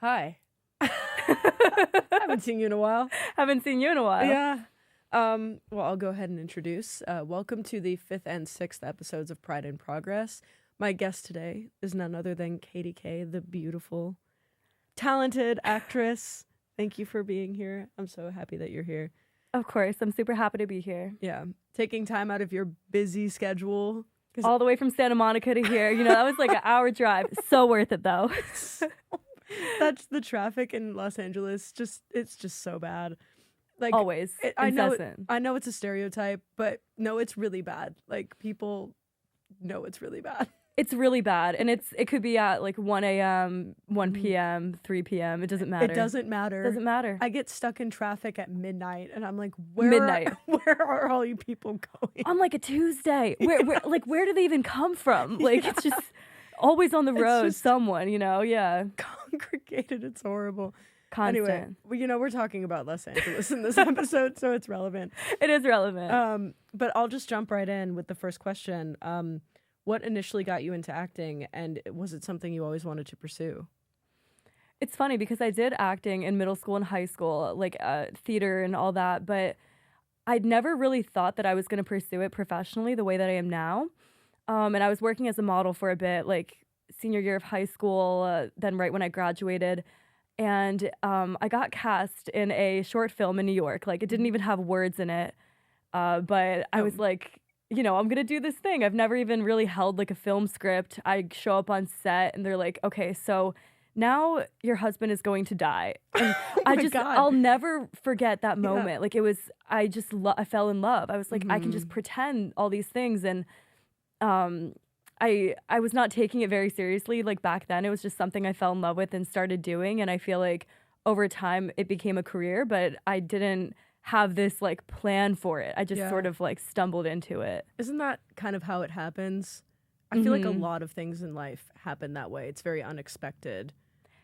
Hi. Haven't seen you in a while. Haven't seen you in a while. Yeah. Well, I'll go ahead and introduce. Welcome to the 5th and 6th episodes of Pride in Progress. My guest today is none other than Katie K, the beautiful, talented actress. Thank you for being here. I'm so happy that you're here. Of course. I'm super happy to be here. Yeah. Taking time out of your busy schedule. All the way from Santa Monica to here. You know, that was like an hour drive. So worth it, though. That's the traffic in Los Angeles. It's just so bad. Like always. I know it's a stereotype, but no, it's really bad. Like people know it's really bad. It's really bad. And it could be at like 1 a.m., 1 p.m., 3 p.m. It doesn't matter. It doesn't matter. Doesn't matter. I get stuck in traffic at midnight and I'm like, where are all you people going? On like a Tuesday. Where do they even come from? Like It's just always on the road, someone, you know? Yeah. Congregated. It's horrible. Constant. Anyway, we're talking about Los Angeles in this episode, so it's relevant. It is relevant. But I'll just jump right in with the first question. What initially got you into acting, and was it something you always wanted to pursue? It's funny because I did acting in middle school and high school, like theater and all that, but I'd never really thought that I was going to pursue it professionally the way that I am now. And I was working as a model for a bit, like senior year of high school, then right when I graduated. And I got cast in a short film in New York. Like, it didn't even have words in it. But I was like, you know, I'm going to do this thing. I've never even really held like a film script. I show up on set and they're like, okay, so now your husband is going to die. And I'll never forget that moment. Yeah. Like it was, I fell in love. I was like, I can just pretend all these things. And I was not taking it very seriously. Like back then, it was just something I fell in love with and started doing. And I feel like over time it became a career, but I didn't have this like plan for it. I just sort of like stumbled into it. Isn't that kind of how it happens? I feel like a lot of things in life happen that way. It's very unexpected.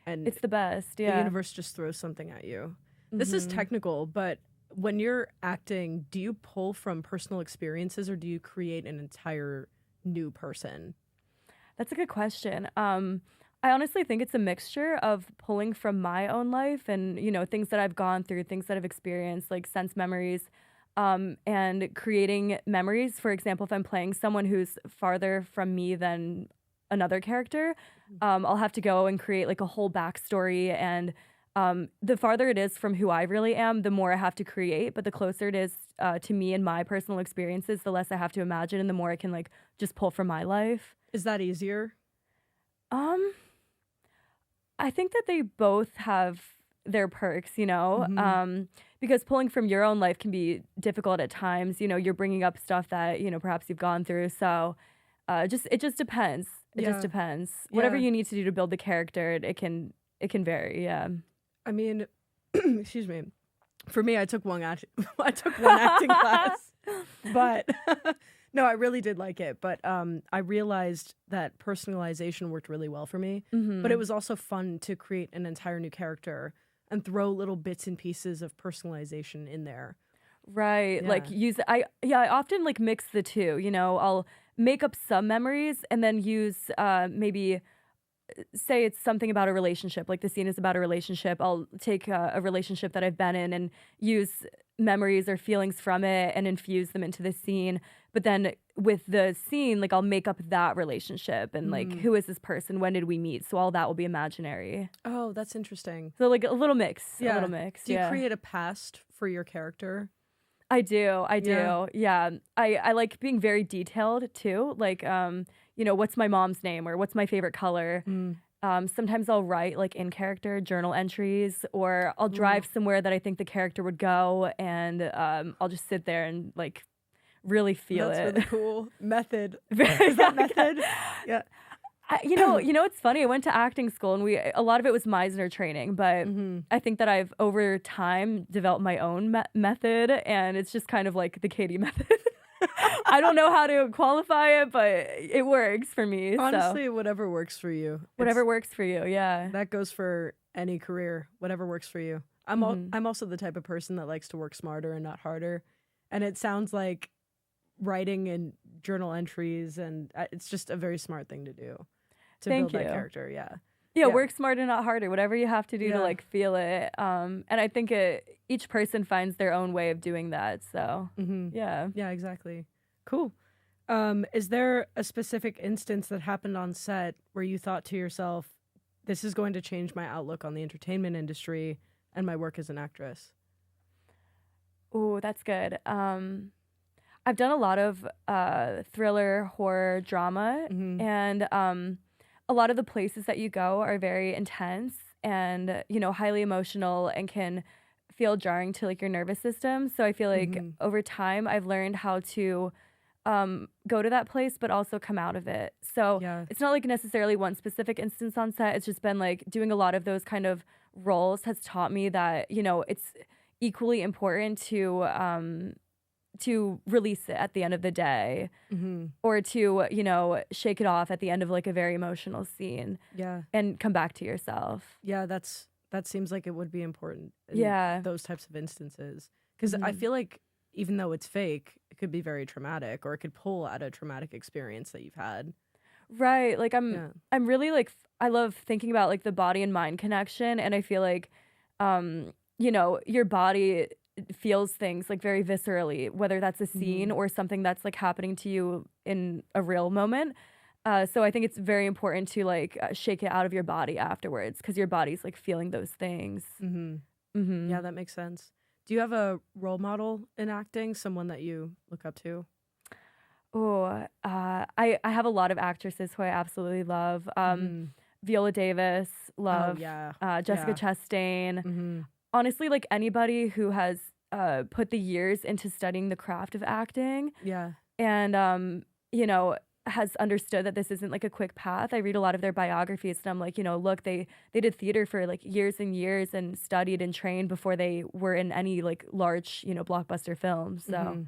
And it's the best. Yeah. The universe just throws something at you. This is technical, but when you're acting, do you pull from personal experiences or do you create an entire new person? That's a good question. I honestly think it's a mixture of pulling from my own life and, you know, things that I've gone through, things that I've experienced, like sense memories, and creating memories. For example, if I'm playing someone who's farther from me than another character, I'll have to go and create like a whole backstory. And the farther it is from who I really am, the more I have to create. But the closer it is to me and my personal experiences, the less I have to imagine and the more I can like just pull from my life. Is that easier? I think that they both have their perks, you know, because pulling from your own life can be difficult at times. You know, you're bringing up stuff that, you know, perhaps you've gone through. So it just depends. It just depends. Yeah. Whatever you need to do to build the character, it can vary. Yeah. I mean, excuse me. For me, I took one acting class, but no, I really did like it. But I realized that personalization worked really well for me. But it was also fun to create an entire new character and throw little bits and pieces of personalization in there. Right. Yeah. Like I often like mix the two. You know, I'll make up some memories and then use maybe. Say it's something about a relationship, like the scene is about a relationship. I'll take a relationship that I've been in and use memories or feelings from it and infuse them into the scene. But then with the scene, like I'll make up that relationship and like, who is this person? When did we meet? So all that will be imaginary. Oh, that's interesting. So like a little mix. Yeah. A little mix. Do you create a past for your character? I do. Yeah. I like being very detailed too. Like, you know, what's my mom's name or what's my favorite color? Sometimes I'll write like in character journal entries or I'll drive somewhere that I think the character would go and I'll just sit there and like really feel it. That's really cool. Method. Is that method? Yeah. You know, it's funny. I went to acting school and a lot of it was Meisner training, but I think that I've over time developed my own method and it's just kind of like the Katie method. I don't know how to qualify it, but it works for me. Honestly, whatever works for you. Whatever works for you, yeah. That goes for any career, whatever works for you. I'm also the type of person that likes to work smarter and not harder. And it sounds like writing and journal entries, and it's just a very smart thing to do to build that character, yeah. Yeah, work smarter, not harder. Whatever you have to do to like feel it. And I think each person finds their own way of doing that. So yeah. Yeah, exactly. Cool. Is there a specific instance that happened on set where you thought to yourself, this is going to change my outlook on the entertainment industry and my work as an actress? Oh, that's good. I've done a lot of thriller, horror, drama, and a lot of the places that you go are very intense and, you know, highly emotional and can feel jarring to like your nervous system. So I feel like over time I've learned how to go to that place, but also come out of it. So it's not like necessarily one specific instance on set. It's just been like doing a lot of those kind of roles has taught me that, you know, it's equally important to release it at the end of the day or to, you know, shake it off at the end of like a very emotional scene and come back to yourself. Yeah, that seems like it would be important in those types of instances. Because I feel like even though it's fake, it could be very traumatic, or it could pull at a traumatic experience that you've had. Right. Like I'm really like, I love thinking about like the body and mind connection. And I feel like, you know, your body feels things like very viscerally, whether that's a scene or something that's like happening to you in a real moment. So I think it's very important to like shake it out of your body afterwards, because your body's like feeling those things. Yeah, that makes sense. Do you have a role model in acting, someone that you look up to? Oh, I have a lot of actresses who I absolutely love. Viola Davis, love. Jessica Chastain. Honestly, like anybody who has put the years into studying the craft of acting. And, you know, has understood that this isn't like a quick path. I read a lot of their biographies and I'm like, you know, look, they did theater for like years and years and studied and trained before they were in any like large, you know, blockbuster films. So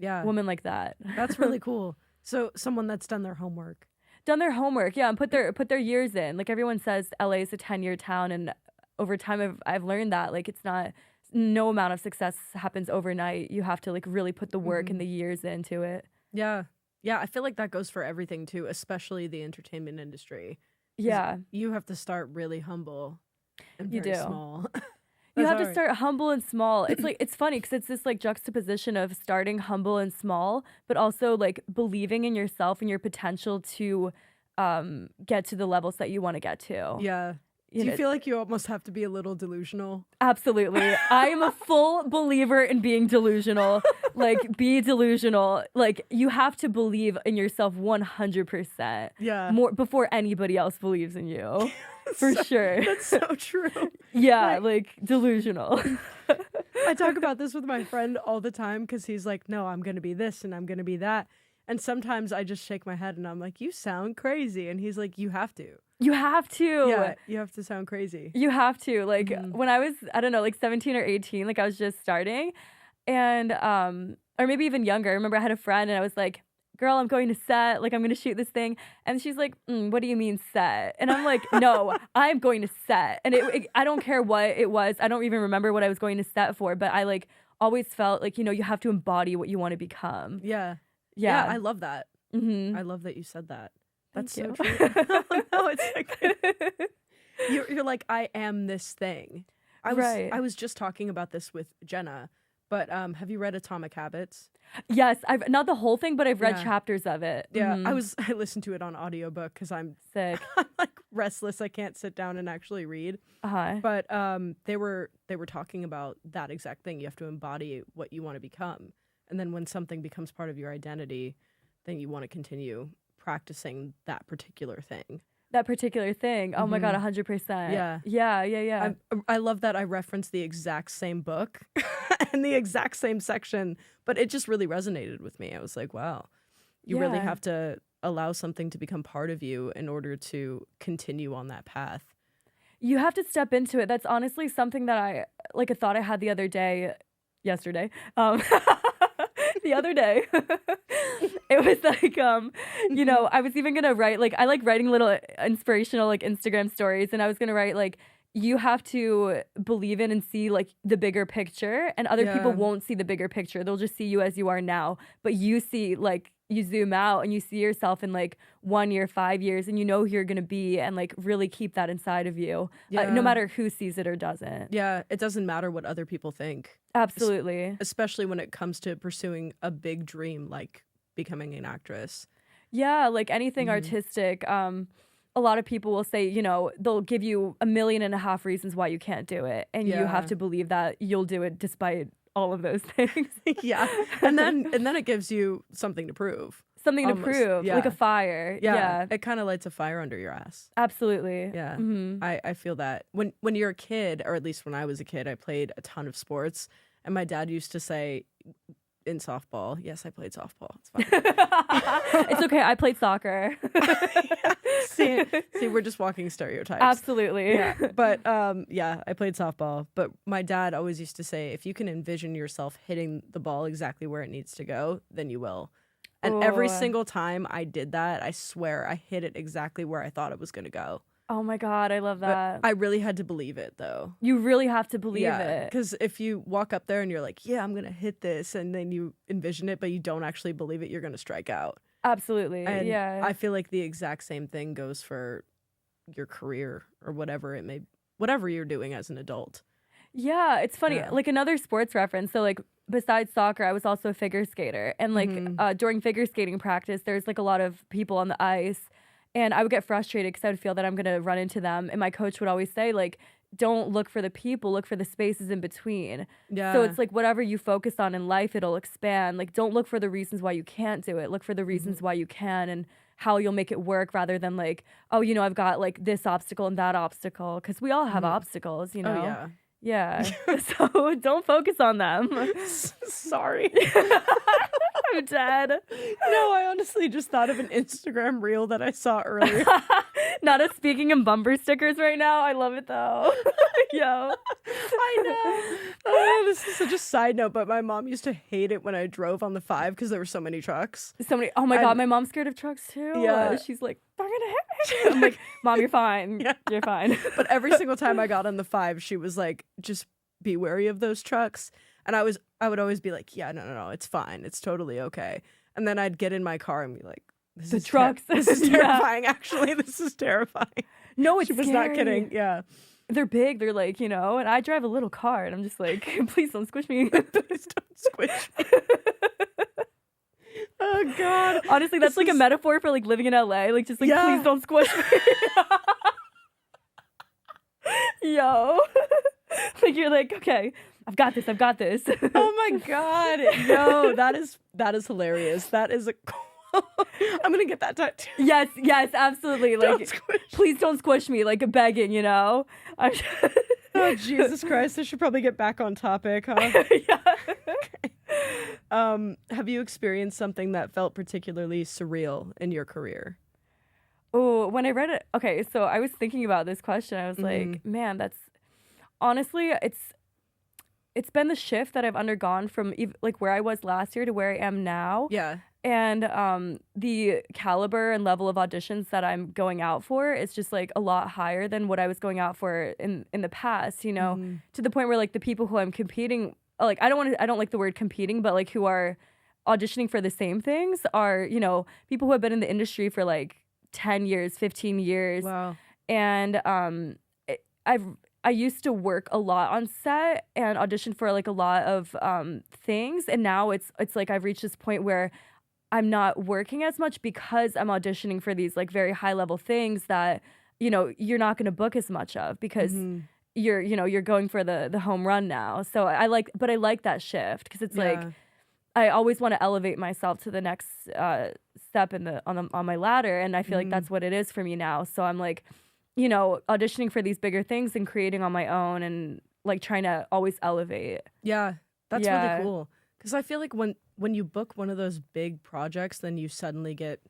women like that. That's really cool. So someone that's done their homework. And put their years in. Like everyone says LA is a 10-year town, and over time I've learned that like it's not, no amount of success happens overnight. You have to like really put the work and the years into it. Yeah, I feel like that goes for everything too, especially the entertainment industry. Yeah. You have to start really humble and very small. You have to start humble and small. It's like, it's funny because it's this like juxtaposition of starting humble and small, but also like believing in yourself and your potential to get to the levels that you want to get to. Yeah. Do you feel like you almost have to be a little delusional? Absolutely. I am a full believer in being delusional. Like, be delusional. Like, you have to believe in yourself 100%. Yeah. More before anybody else believes in you. For sure. That's so true. Yeah, like delusional. I talk about this with my friend all the time because he's like, no, I'm going to be this and I'm going to be that. And sometimes I just shake my head and I'm like, you sound crazy. And he's like, you have to. You have to. Yeah, you have to sound crazy. You have to. Like when I was, I don't know, like 17 or 18, like I was just starting. And, or maybe even younger. I remember I had a friend and I was like, girl, I'm going to set. Like, I'm going to shoot this thing. And she's like, what do you mean set? And I'm like, no, I'm going to set. And I don't care what it was. I don't even remember what I was going to set for. But I like always felt like, you know, you have to embody what you want to become. Yeah. Yeah. I love that. I love that you said that. That's so true. No, it's like, you're like, I am this thing. I was just talking about this with Jenna, but have you read Atomic Habits? Yes, I've not the whole thing, but I've read chapters of it. Yeah, I listened to it on audiobook because I'm sick. I'm like restless. I can't sit down and actually read. But they were talking about that exact thing. You have to embody what you want to become, and then when something becomes part of your identity, then you want to continue practicing that particular thing. Oh my God, 100%. Yeah. I love that I referenced the exact same book and the exact same section, but it just really resonated with me. I was like, wow, you really have to allow something to become part of you in order to continue on that path. You have to step into it. That's honestly something that I, like a thought I had the other day, yesterday. The other day, it was like, you know, I was even gonna write, like, I like writing little inspirational, like, Instagram stories, and I was gonna write, like, you have to believe in and see, like, the bigger picture, and other people won't see the bigger picture. They'll just see you as you are now, but you see, like, you zoom out and you see yourself in like 1 year, 5 years, and you know who you're going to be, and like really keep that inside of you, no matter who sees it or doesn't. Yeah, it doesn't matter what other people think. Absolutely. Especially when it comes to pursuing a big dream like becoming an actress. Yeah, like anything artistic. A lot of people will say, you know, they'll give you 1.5 million reasons why you can't do it, and you have to believe that you'll do it despite all of those things. Yeah. And then it gives you something to prove. Something to prove, like a fire. Yeah. It kind of lights a fire under your ass. Absolutely. Yeah. I feel that. When you're a kid, or at least when I was a kid, I played a ton of sports. And my dad used to say in softball, yes, I played softball. It's fine. It's okay. I played soccer. See, we're just walking stereotypes. Absolutely. Yeah. But I played softball. But my dad always used to say, if you can envision yourself hitting the ball exactly where it needs to go, then you will. And every single time I did that, I swear I hit it exactly where I thought it was going to go. Oh my God, I love that. But I really had to believe it, though. You really have to believe it. Because if you walk up there and you're like, yeah, I'm going to hit this, and then you envision it, but you don't actually believe it, you're going to strike out. Absolutely. And yeah. I feel like the exact same thing goes for your career or whatever you're doing as an adult. Yeah, it's funny. Like another sports reference. So like besides soccer, I was also a figure skater. And like during figure skating practice, there's like a lot of people on the ice. And I would get frustrated because I would feel that I'm going to run into them. And my coach would always say, like, don't look for the people, look for the spaces in between. Yeah. So it's like whatever you focus on in life, it'll expand. Like, don't look for the reasons why you can't do it. Look for the reasons why you can and how you'll make it work, rather than like, oh, you know, I've got like this obstacle and that obstacle. Because we all have obstacles, you know? Oh, yeah. Yeah. So don't focus on them. Sorry. I'm dead. No, I honestly just thought of an Instagram reel that I saw earlier. Not us speaking in bumper stickers right now. I love it though. Yo. I know. Oh, this is such a side note, but my mom used to hate it when I drove on the 5 because there were so many trucks. Oh my God, my mom's scared of trucks too. Yeah. She's like, they're gonna hit me. I'm like, Mom, you're fine. Yeah. You're fine. But every single time I got on the 5, she was like, just be wary of those trucks. And I would always be like, yeah, no, it's fine. It's totally okay. And then I'd get in my car and be like, this is terrifying. Actually, this is terrifying. No, it's She was scary. not kidding. Yeah. They're big. They're like, you know, and I drive a little car and I'm just like, please don't squish me. Please don't squish me. Oh, God. Honestly, that's like a metaphor for like living in LA. Like, just like, please don't squish me. Yo. Like, you're like, okay, I've got this. Oh my God. Yo, that is hilarious. That is a I'm gonna get that tattoo. Yes, absolutely. Like, please don't squish me, like begging, you know? Oh, Jesus Christ. I should probably get back on topic, huh? Yeah. Okay. Have you experienced something that felt particularly surreal in your career? Oh, when I read it, okay, so I was thinking about this question. I was like, man, that's honestly, it's been the shift that I've undergone from like where I was last year to where I am now. Yeah. And the caliber and level of auditions that I'm going out for is just like a lot higher than what I was going out for in the past, you know, to the point where like the people who I'm competing, like I don't like the word competing, but like who are auditioning for the same things are, you know, people who have been in the industry for like 10 years, 15 years. Wow. And I used to work a lot on set and audition for like a lot of things, and now it's like I've reached this point where I'm not working as much because I'm auditioning for these like very high level things that, you know, you're not going to book as much of because you're going for the home run now. So I like that shift because it's like I always want to elevate myself to the next step on my ladder, and I feel like that's what it is for me now. So I'm like, you know, auditioning for these bigger things and creating on my own and like trying to always elevate. Yeah, that's really cool. Because I feel like when you book one of those big projects, then you suddenly get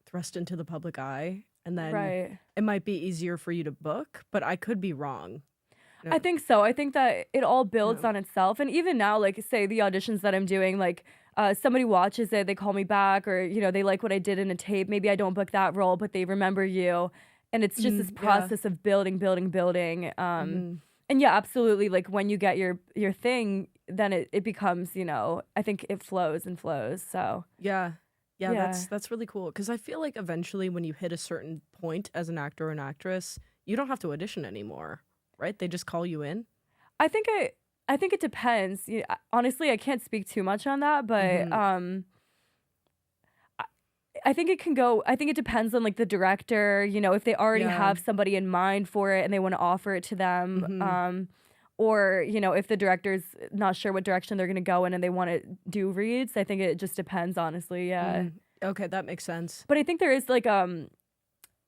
thrust into the public eye, and then it might be easier for you to book, but I could be wrong. No. I think so. I think that it all builds on itself. And even now, like, say the auditions that I'm doing, like, somebody watches it, they call me back, or, you know, they like what I did in a tape. Maybe I don't book that role, but they remember you. And it's just this process of building. And yeah, absolutely. Like, when you get your thing, then it becomes, you know, I think it flows and flows. So yeah. Yeah, Yeah. that's really cool because I feel like eventually when you hit a certain point as an actor or an actress, you don't have to audition anymore, right? They just call you in. I think it depends. Honestly, I can't speak too much on that, but Mhm. I think it can go. I think it depends on like the director. If they already Yeah. have somebody in mind for it and they want to offer it to them. Mhm. Or if the director's not sure what direction they're going to go in and they want to do reads. I think it just depends, honestly. Yeah. Mm. Okay, that makes sense. But I think there is like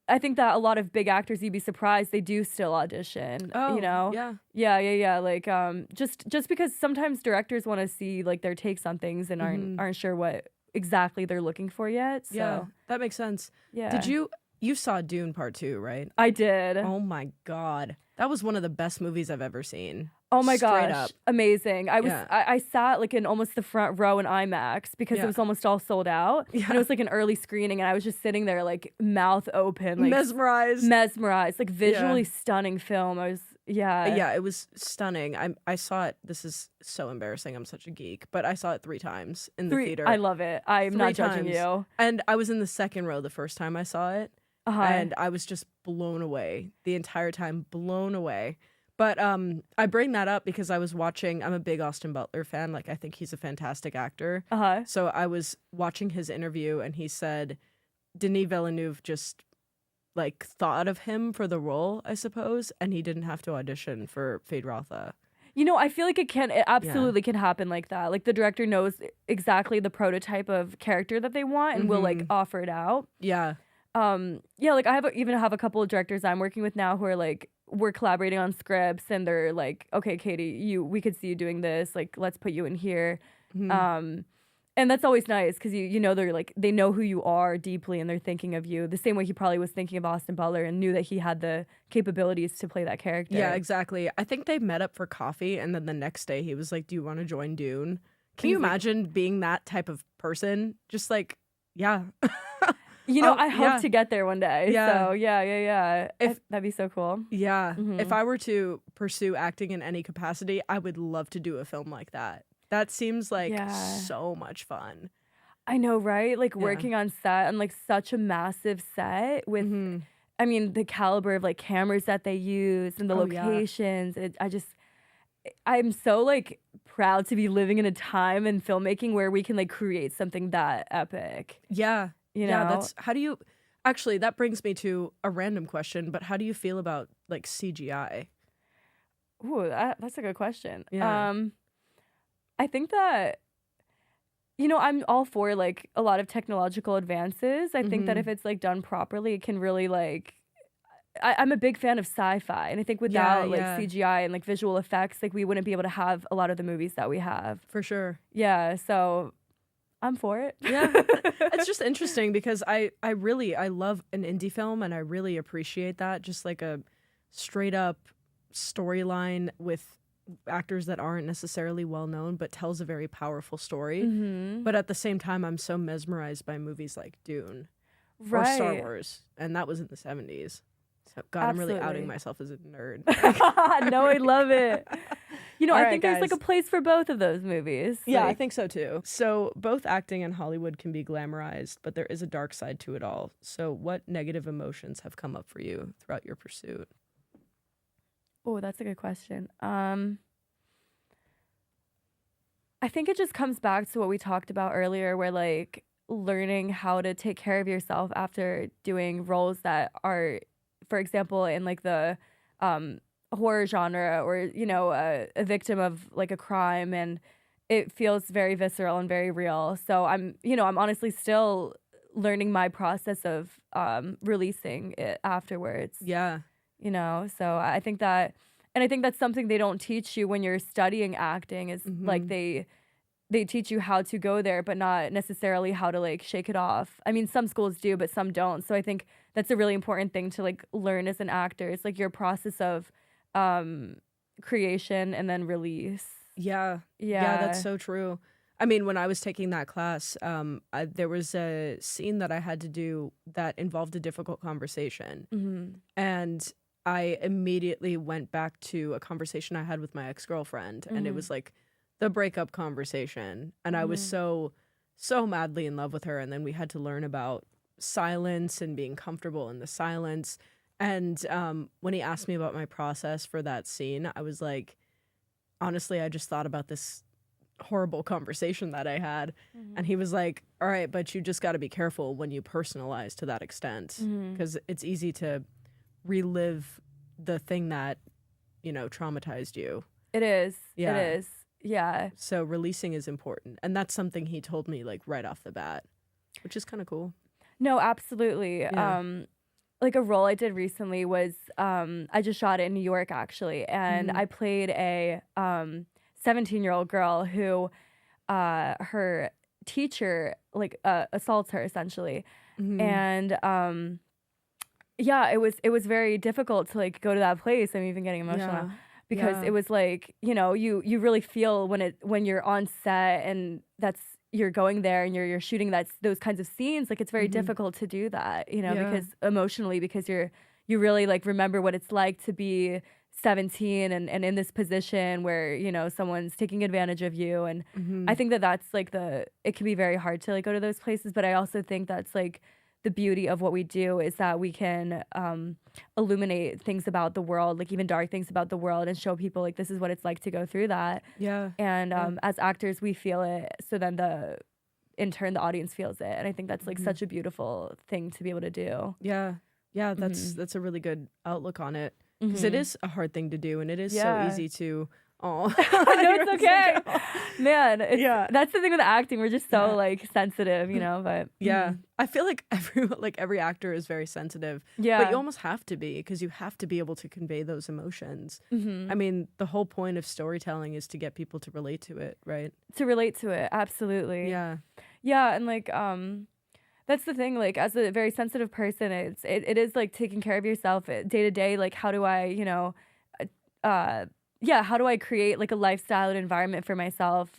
I think that a lot of big actors, you'd be surprised, they do still audition. Oh, yeah. Yeah. Like just because sometimes directors want to see like their takes on things and Mhm. aren't sure what exactly they're looking for yet. Yeah, So that makes sense. yeah, Did you saw Dune Part 2, right? I did. Oh my God. That was one of the best movies I've ever seen. Oh my Straight gosh, up. amazing! Yeah. I sat like in almost the front row in IMAX because it Yeah. was almost all sold out, Yeah. and it was like an early screening, and I was just sitting there like mouth open, like Mesmerized. mesmerized, like visually stunning film. Yeah, it was stunning. I saw it. This is so embarrassing. I'm such a geek, but I saw it 3 times in the theater. I love it. I'm 3 not judging times. you. And I was in the second row the first time I saw it, and I was just blown away the entire time, blown away. But I bring that up because I was watching. I'm a big Austin Butler fan. Like I think he's a fantastic actor. So I was watching his interview, and he said Denis Villeneuve just like thought of him for the role, I suppose, and he didn't have to audition for Fade Rotha. I feel like it absolutely can happen like that. Like the director knows exactly the prototype of character that they want and will like offer it out. Yeah. Yeah, like I even have a couple of directors I'm working with now who are like we're collaborating on scripts and they're like, okay, Katie, we could see you doing this. Like, let's put you in here. And that's always nice because they're like they know who you are deeply and they're thinking of you the same way he probably was thinking of Austin Butler and knew that he had the capabilities to play that character. Yeah, exactly. I think they met up for coffee and then the next day he was like, "Do you want to join Dune?" Can you imagine being that type of person? Just like, yeah. I hope to get there one day. Yeah. So yeah. That'd be so cool. Yeah. If I were to pursue acting in any capacity, I would love to do a film like that. That seems like so much fun. I know, right? Like working on set on like such a massive set with, I mean, the caliber of like cameras that they use and the locations. I'm so like proud to be living in a time in filmmaking where we can like create something that epic. Yeah. Yeah, Actually, that brings me to a random question, but how do you feel about like CGI? Ooh, that's a good question. Yeah. I think that, I'm all for like a lot of technological advances. I think that if it's like done properly, it can really like, I'm a big fan of sci-fi. And I think without like CGI and like visual effects, like we wouldn't be able to have a lot of the movies that we have. For sure. Yeah. So I'm for it. Yeah. It's just interesting because I love an indie film and I really appreciate that. Just like a straight up storyline with actors that aren't necessarily well known but tells a very powerful story. But at the same time, I'm so mesmerized by movies like Dune or Star Wars, and that was in the 70s. So God, Absolutely. I'm really outing myself as a nerd. No, I love it. I right, think there's like guys. a place for both of those movies. Yeah, I Like, think so too. So both acting and Hollywood can be glamorized, but there is a dark side to it all. So what negative emotions have come up for you throughout your pursuit? oh, that's a good question. I think it just comes back to what we talked about earlier, where like learning how to take care of yourself after doing roles that are, for example, in like the horror genre or, a victim of like a crime, and it feels very visceral and very real. So I'm honestly still learning my process of releasing it afterwards. Yeah. So I think that, and I think that's something they don't teach you when you're studying acting is like they teach you how to go there, but not necessarily how to like shake it off. I mean, some schools do, but some don't. So I think that's a really important thing to like learn as an actor. It's like your process of creation and then release. Yeah, that's so true. I mean, when I was taking that class, there was a scene that I had to do that involved a difficult conversation. And I immediately went back to a conversation I had with my ex-girlfriend, and it was like the breakup conversation. And I was so so madly in love with her. And then we had to learn about silence and being comfortable in the silence. And when he asked me about my process for that scene, I was like, honestly, I just thought about this horrible conversation that I had. And he was like, all right, but you just got to be careful when you personalize to that extent, because it's easy to relive the thing that, you know, traumatized you. It is. Yeah. It is. Yeah. So releasing is important. And that's something he told me like right off the bat, which is kind of cool. No, absolutely. Yeah. Like a role I did recently was I just shot it in New York actually, and I played a 17-year-old girl who her teacher like assaults her essentially. And yeah, it was very difficult to like go to that place. I'm even getting emotional now, because it was like, you know, you really feel when you're on set and you're going there and you're shooting those kinds of scenes, like it's very difficult to do that, you know, because emotionally, because you really like remember what it's like to be 17 and in this position where, you know, someone's taking advantage of you. And I think that's like it can be very hard to like go to those places, but I also think that's like the beauty of what we do is that we can illuminate things about the world, like even dark things about the world, and show people like this is what it's like to go through that. Yeah. And as actors, we feel it. So then in turn, the audience feels it. And I think that's like such a beautiful thing to be able to do. Yeah. Yeah. That's a really good outlook on it, because it is a hard thing to do, and it is so easy to, oh, no, it's okay. Man, that's the thing with acting. We're just so like sensitive, you know, but I feel like every actor is very sensitive. Yeah. But you almost have to be, because you have to be able to convey those emotions. I mean, the whole point of storytelling is to get people to relate to it, right? To relate to it, absolutely. Yeah. Yeah, and like that's the thing, like as a very sensitive person, it is like taking care of yourself day to day, like how do I, you know, how do I create like a lifestyle and environment for myself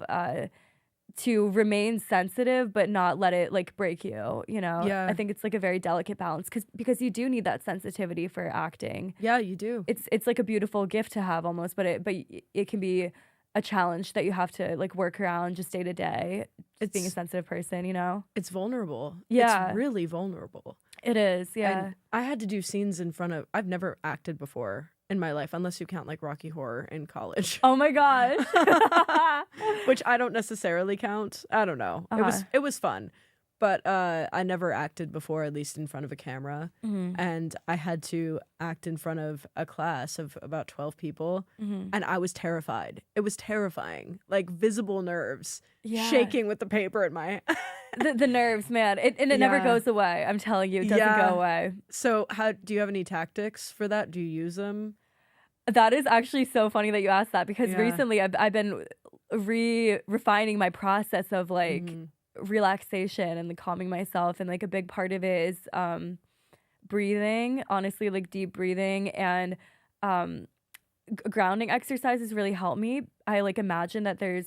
to remain sensitive but not let it like break you, you know? Yeah. I think it's like a very delicate balance because you do need that sensitivity for acting. Yeah, you do. It's like a beautiful gift to have almost, but it can be a challenge that you have to like work around just day to day. It's being a sensitive person, you know? It's vulnerable. Yeah. It's really vulnerable. It is, yeah. And I had to do scenes I've never acted before in my life, unless you count like Rocky Horror in college. Oh my gosh. Which I don't necessarily count. I don't know. It was fun. But I never acted before, at least in front of a camera. And I had to act in front of a class of about 12 people. And I was terrified. It was terrifying. Like visible nerves shaking with the paper in my the nerves, man. It never goes away. I'm telling you, it doesn't go away. So do you have any tactics for that? Do you use them? That is actually so funny that you asked that, because recently I've been refining my process of like relaxation and like calming myself, and like a big part of it is breathing, honestly, like deep breathing, and grounding exercises really help me. I like imagine that there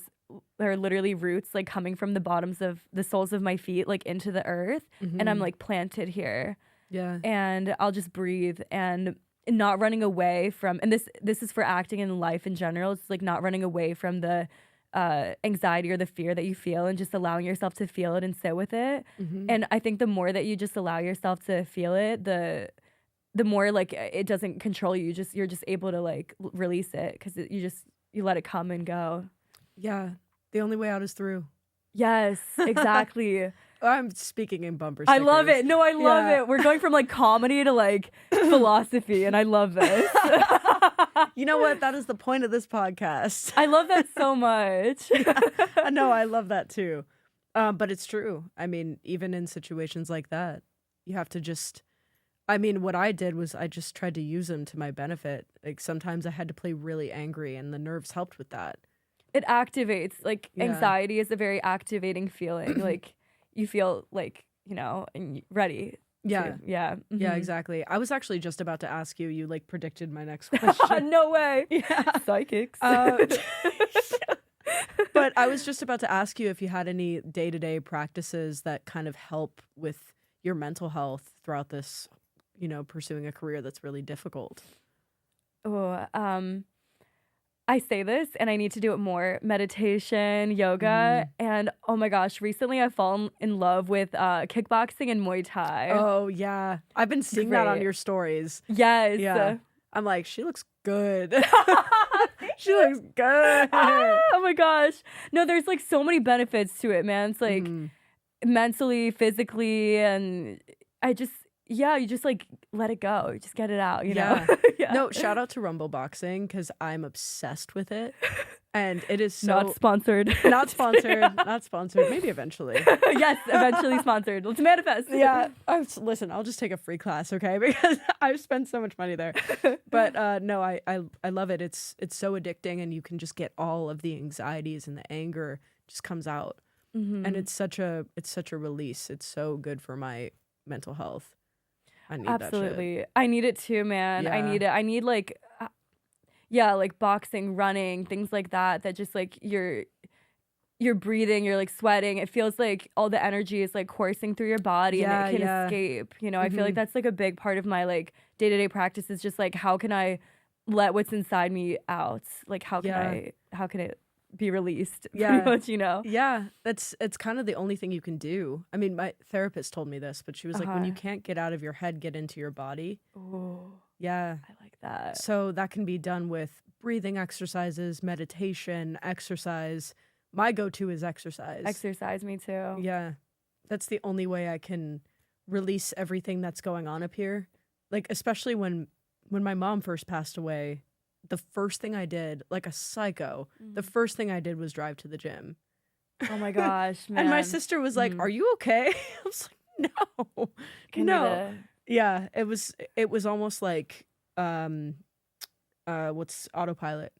are literally roots like coming from the bottoms of the soles of my feet like into the earth, and I'm like planted here. Yeah. And I'll just breathe and not running away from, and this is for acting and life in general. It's like not running away from the anxiety or the fear that you feel, and just allowing yourself to feel it and sit with it. And I think the more that you just allow yourself to feel it, the more like it doesn't control you. You're just able to like release it, because you let it come and go. Yeah, the only way out is through. Yes, exactly. I'm speaking in bumper stickers. I love it. No, I love it. We're going from like comedy to like philosophy, and I love this. You know what? That is the point of this podcast. I love that so much. No, I love that too. But it's true. I mean, even in situations like that, you have to just, I mean, what I did was I just tried to use them to my benefit. Like sometimes I had to play really angry, and the nerves helped with that. It activates, like anxiety is a very activating feling. Like you feel like, you know, and ready. Yeah. Yeah. Yeah, exactly. I was actually just about to ask you. You like predicted my next question. No way. Yeah. Psychics. But I was just about to ask you if you had any day-to-day practices that kind of help with your mental health throughout this, you know, pursuing a career that's really difficult. Oh, I say this and I need to do it more. Meditation, yoga, and oh my gosh, recently I've fallen in love with kickboxing and Muay Thai. Oh yeah, I've been seeing that on Great. your stories. Yes. Yeah, I'm like, she looks good. She looks good. Oh my gosh. No, there's like so many benefits to it, man. It's like mentally, physically, and you just like let it go. You just get it out, you know? Yeah. No, shout out to Rumble Boxing because I'm obsessed with it. And it is so not sponsored. Not sponsored. Not sponsored. Maybe eventually. Yes, eventually sponsored. Let's manifest. Yeah. Listen, I'll just take a free class, okay? Because I've spent so much money there. But no, I love it. It's so addicting, and you can just get all of the anxieties and the anger just comes out. And it's such a release. It's so good for my mental health. I need Absolutely. that shit. I need it too, man. Yeah. I need it. I need like like boxing, running, things like that just like you're breathing, you're like sweating. It feels like all the energy is like coursing through your body and it can escape. You know, I feel like that's like a big part of my like day-to-day practice is just like how can I let what's inside me out? Like how can it be released? Pretty much, you know? Yeah, it's kind of the only thing you can do. I mean, my therapist told me this, but she was like, when you can't get out of your head, get into your body. Oh, yeah. I like that. So that can be done with breathing exercises, meditation, exercise. My go-to is exercise. Exercise, me too. Yeah, that's the only way I can release everything that's going on up here. Like, especially when my mom first passed away, the first thing I did, like a psycho, the first thing I did was drive to the gym. Oh my gosh, man. And my sister was like, "Are you okay?" I was like, "No, no." Yeah, it was almost like what's autopilot.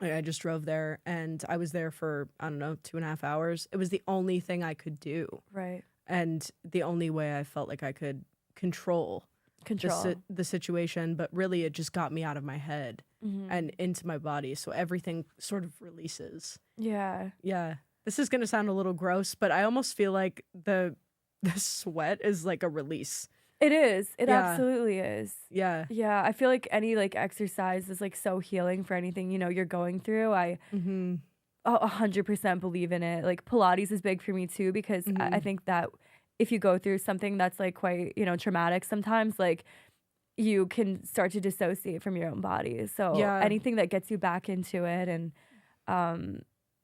I just drove there, and I was there for I don't know 2.5 hours. It was the only thing I could do, right? And the only way I felt like I could control the situation, but really it just got me out of my head and into my body, so everything sort of releases. Yeah. This is gonna sound a little gross, but I almost feel like the sweat is like a release. It is. It absolutely is. Yeah. I feel like any like exercise is like so healing for anything you're going through. I 100% believe in it. Like Pilates is big for me too because I think that if you go through something that's like quite traumatic sometimes, like you can start to dissociate from your own body. So anything that gets you back into it, and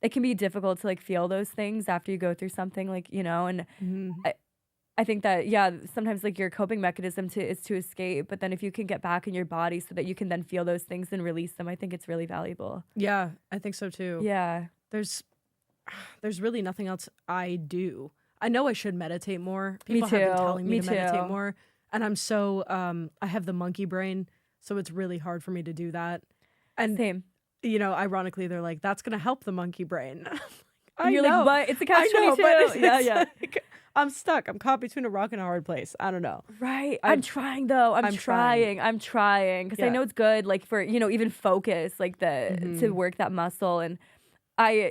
it can be difficult to like feel those things after you go through something, like and I think that sometimes like your coping mechanism is to escape, but then if you can get back in your body so that you can then feel those things and release them, I think it's really valuable. Yeah, I think so too. Yeah. There's really nothing else I do. I know I should meditate more. People Me too. have been telling me to too. meditate more. And I'm so, I have the monkey brain, so it's really hard for me to do that. And, Same. Ironically, they're like, that's going to help the monkey brain. You're like, but it's a catch-22. Yeah. Like, I'm stuck. I'm caught between a rock and a hard place. I don't know. Right. I'm trying though. I'm trying. Because I know it's good, like for, even focus, like to work that muscle. And I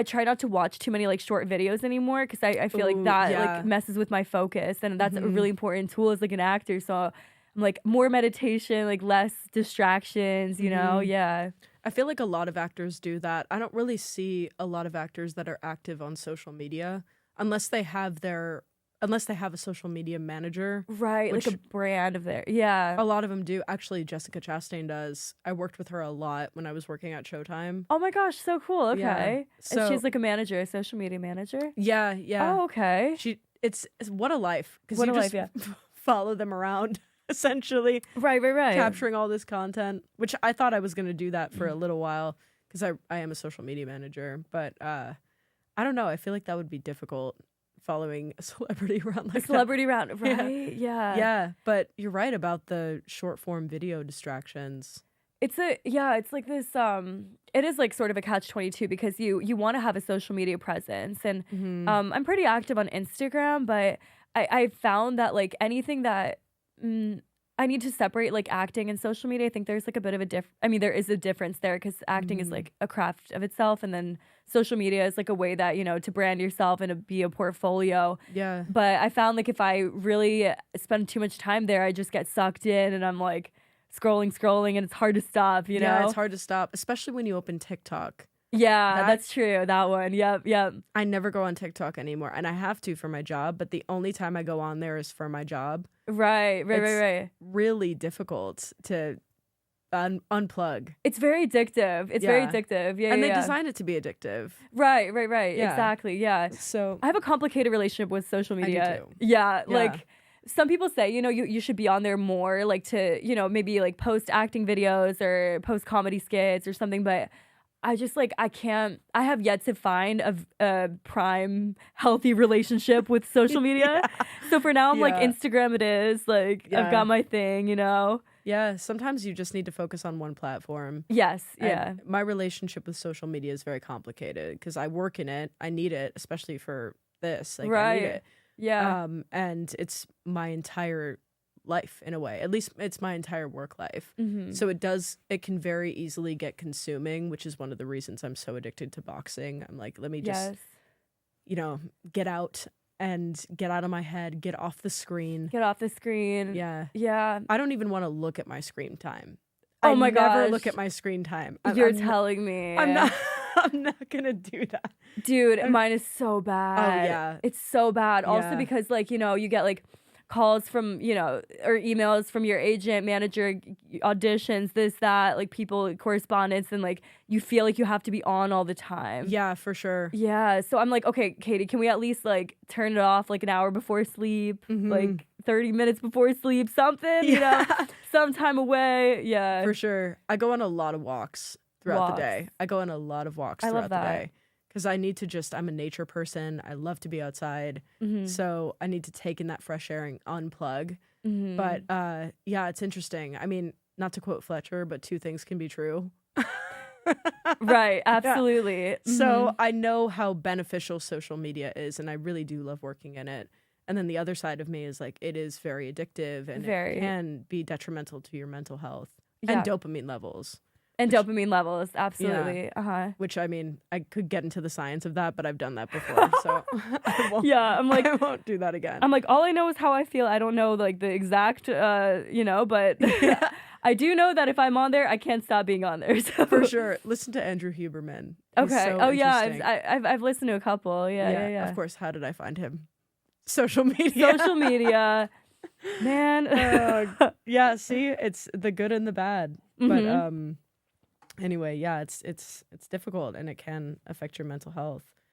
try not to watch too many like short videos anymore because I feel like that like messes with my focus, and that's a really important tool as like an actor. So I'm like more meditation, like less distractions, Yeah. I feel like a lot of actors do that. I don't really see a lot of actors that are active on social media unless they have a social media manager. Right, like a brand of theirs. Yeah. A lot of them do. Actually, Jessica Chastain does. I worked with her a lot when I was working at Showtime. Oh my gosh, so cool. Okay. Yeah. So, and she's like a social media manager? Yeah. Oh, okay. It's what a life. Because you just follow them around, essentially. Right. Capturing all this content, which I thought I was going to do that for a little while because I am a social media manager. But I don't know. I feel like that would be difficult. Following a celebrity around like that. Right? Yeah. But you're right about the short form video distractions. It's like this, it is like sort of a catch-22 because you want to have a social media presence. And I'm pretty active on Instagram, but I found that like anything that I need to separate like acting and social media. I think there's like a bit of there is a difference there because acting is like a craft of itself, and then social media is like a way that, to brand yourself and to be a portfolio. Yeah. But I found like if I really spend too much time there, I just get sucked in and I'm like scrolling, and it's hard to stop, you know? Yeah, it's hard to stop, especially when you open TikTok. Yeah, that's true. That one. Yep. I never go on TikTok anymore, and I have to for my job, but the only time I go on there is for my job. Right. It's really difficult to unplug. It's very addictive. It's very addictive. Yeah, and yeah, they designed it to be addictive. Right. Yeah. Exactly. Yeah. So I have a complicated relationship with social media. I do too. Yeah, Yeah. like some people say, you should be on there more, like to, maybe like post acting videos or post comedy skits or something, but I just like I have yet to find a prime healthy relationship with social media. So for now I'm like Instagram it is. Like I've got my thing, Yeah, sometimes you just need to focus on one platform. Yes, And my relationship with social media is very complicated because I work in it. I need it, especially for this. Like I need it. Yeah. And it's my entire life in a way. At least it's my entire work life. Mm-hmm. So it can very easily get consuming, which is one of the reasons I'm so addicted to boxing. I'm like, let me just, get out and get out of my head, get off the screen. Get off the screen. Yeah. Yeah. I don't even want to look at my screen time. Oh my gosh. I never look at my screen time. You're telling me. I'm not. I'm not gonna do that. Dude, mine is so bad. Oh yeah. It's so bad. Also Yeah. because like, you get like calls from, or emails from your agent, manager, auditions, this, that, like people, correspondence, and like you feel like you have to be on all the time. Yeah, for sure. Yeah. So I'm like, okay, Katie, can we at least like turn it off like an hour before sleep? Mhm. Like 30 minutes before sleep, something, some time away. Yeah. For sure. I go on a lot of walks throughout the day. I go on a lot of walks throughout the day. Because I need to I'm a nature person. I love to be outside. Mm-hmm. So I need to take in that fresh air and unplug. Mm-hmm. But yeah, it's interesting. I mean, not to quote Fletcher, but two things can be true. Right, absolutely. Yeah. Mm-hmm. So I know how beneficial social media is, and I really do love working in it. And then the other side of me is like, it is very addictive and it can be detrimental to your mental health and dopamine levels. And dopamine levels, absolutely. Which, I mean, I could get into the science of that, but I've done that before, so I'm like, I won't do that again. I'm like, all I know is how I feel. I don't know like the exact, but I do know that if I'm on there, I can't stop being on there. So. For sure. Listen to Andrew Huberman. He's Okay. so Oh yeah, interesting. I've listened to a couple. Yeah. Of course. How did I find him? Social media. Social media, man. Yeah. See, it's the good and the bad, but anyway, yeah, it's difficult and it can affect your mental health.